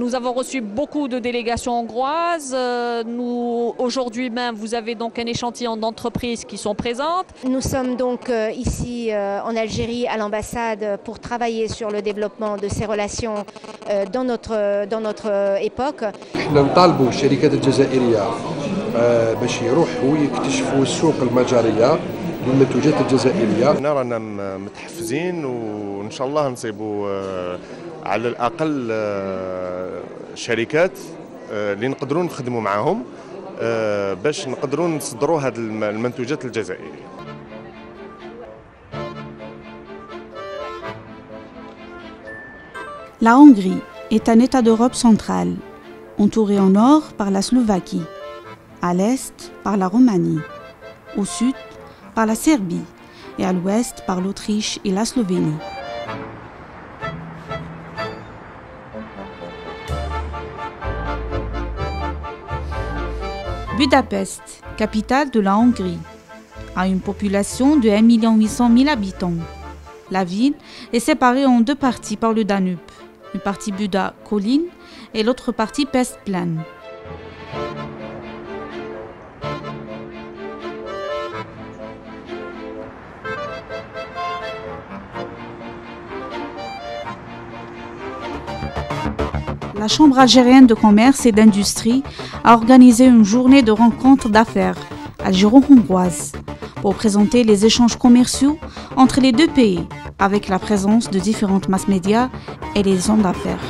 Nous avons reçu beaucoup de délégations hongroises. Aujourd'hui même, vous avez donc un échantillon d'entreprises qui sont présentes. Nous sommes donc ici en Algérie à l'ambassade pour travailler sur le développement de ces relations dans notre époque. احنا نطالبوا الشركات الجزائرية باش يروحوا يكتشفوا السوق المجرية للمنتوجات الجزائرية. رانا متحفزين وإن شاء الله نصيبوا على الأقل شركات اللي نقدروا نخدموا معاهم باش نقدروا نصدروا هذه المنتوجات الجزائرية. La Hongrie est un État d'Europe centrale, entouré au nord par la Slovaquie, à l'est par la Roumanie, au sud par la Serbie et à l'ouest par l'Autriche et la Slovénie. Budapest, capitale de la Hongrie, a une population de 1 800 000 habitants. La ville est séparée en deux parties par le Danube, une partie Buda colline et l'autre partie Pest plaine. La Chambre algérienne de commerce et d'industrie a organisé une journée de rencontres d'affaires algéro-hongroises pour présenter les échanges commerciaux entre les deux pays avec la présence de différentes masses médias et les hommes d'affaires.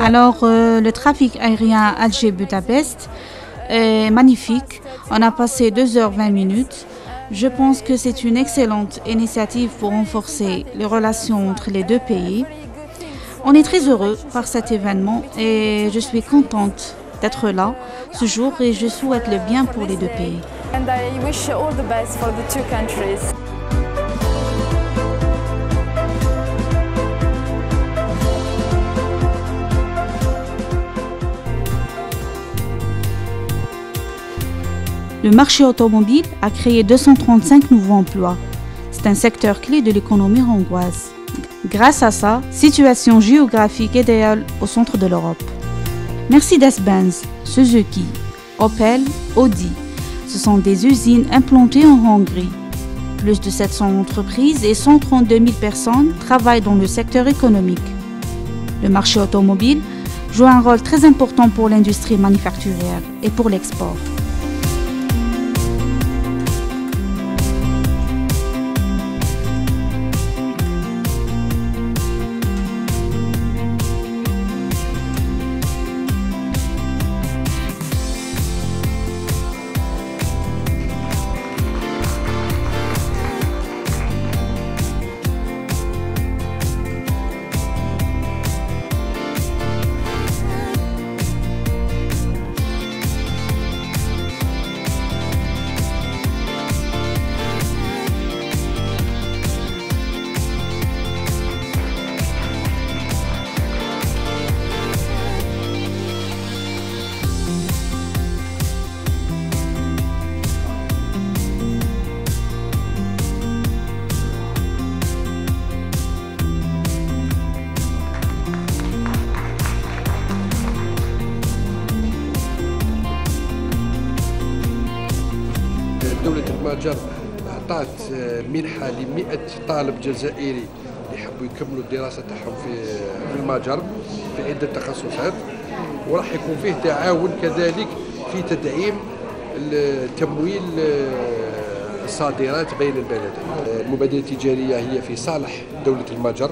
Alors, le trafic aérien Alger-Budapest est magnifique. On a passé 2h20. Je pense que c'est une excellente initiative pour renforcer les relations entre les deux pays. On est très heureux par cet événement et je suis contente d'être là ce jour et je souhaite le bien pour les deux pays. Le marché automobile a créé 235 nouveaux emplois. C'est un secteur clé de l'économie hongroise. Grâce à sa situation géographique idéale au centre de l'Europe. Mercedes-Benz, Suzuki, Opel, Audi, ce sont des usines implantées en Hongrie. Plus de 700 entreprises et 132 000 personnes travaillent dans le secteur économique. Le marché automobile joue un rôle très important pour l'industrie manufacturière et pour l'export. دولة المجر أعطت منحة ل100 طالب جزائري يحبوا يكملوا الدراسة تاعهم في المجر في عدة تخصصات، وراح يكون فيه تعاون كذلك في تدعيم التمويل صادرات بين البلدين. المبادرة التجارية هي في صالح دولة المجر.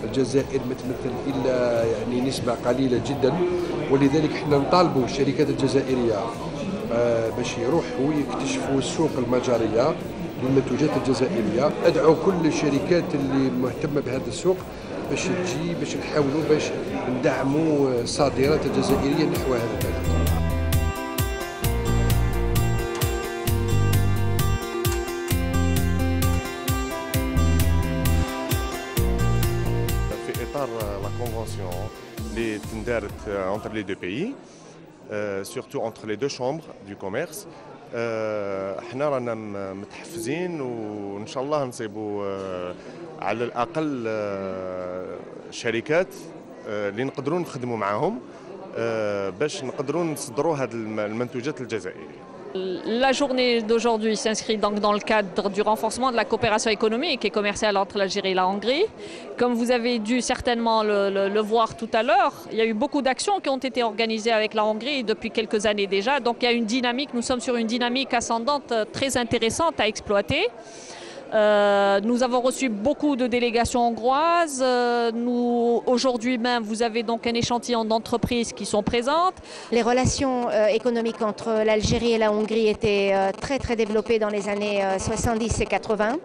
الجزائر ما تمثل إلا يعني نسبة قليلة جدا، ولذلك احنا نطالبوا الشركات الجزائرية باش يروحوا يكتشفوا السوق المجرية للمنتوجات الجزائرية. أدعو كل الشركات اللي مهتمة بهذا السوق باش تجي باش نحاولوا باش ندعموا الصادرات الجزائرية نحو هذا البلد. في إطار la convention اللي تندارت entre les deux pays, surtout entre les deux chambres du commerce, احنا رانا متحفزين وان شاء الله نصيبوا على الاقل شركات اللي نقدروا نخدموا معاهم باش نقدروا نصدروا هذه المنتوجات الجزائريه. La journée d'aujourd'hui s'inscrit donc dans le cadre du renforcement de la coopération économique et commerciale entre l'Algérie et la Hongrie. Comme vous avez dû certainement le voir tout à l'heure, il y a eu beaucoup d'actions qui ont été organisées avec la Hongrie depuis quelques années déjà. Donc il y a une dynamique, nous sommes sur une dynamique ascendante très intéressante à exploiter. Nous avons reçu beaucoup de délégations hongroises. Aujourd'hui même, vous avez donc un échantillon d'entreprises qui sont présentes. Les relations économiques entre l'Algérie et la Hongrie étaient très développées dans les années 70 et 80.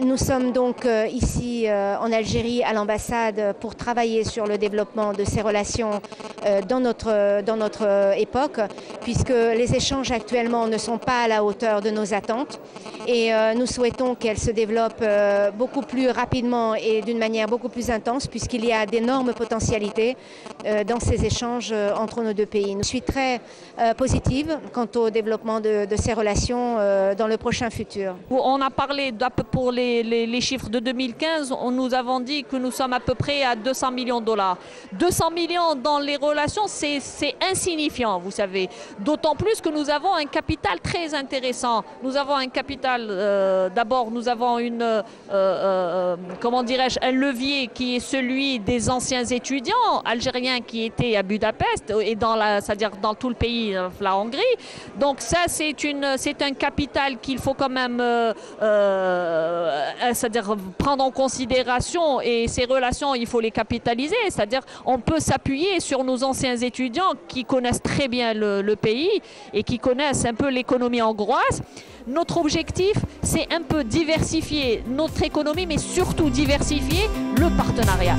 Nous sommes donc ici en Algérie à l'ambassade pour travailler sur le développement de ces relations dans notre époque, puisque les échanges actuellement ne sont pas à la hauteur de nos attentes et nous souhaitons qu'elles se développent beaucoup plus rapidement et d'une manière beaucoup plus intense, puisqu'il y a d'énormes potentialités dans ces échanges entre nos deux pays. Je suis très positive quant au développement de ces relations dans le prochain futur. On a parlé pour les chiffres de 2015, nous avons dit que nous sommes à peu près à 200 millions de dollars. 200 millions dans les relations, c'est insignifiant, vous savez. D'autant plus que nous avons un capital très intéressant. Nous avons un capital, d'abord nous avons comment dirais-je, un levier qui est celui des anciens étudiants algériens qui étaient à Budapest et c'est-à-dire dans tout le pays, la Hongrie. Donc ça, c'est un capital qu'il faut quand même c'est-à-dire prendre en considération, et ces relations, il faut les capitaliser. C'est-à-dire on peut s'appuyer sur nos anciens étudiants qui connaissent très bien le pays et qui connaissent un peu l'économie hongroise. Notre objectif, c'est un peu diversifier notre économie, mais surtout diversifier le partenariat.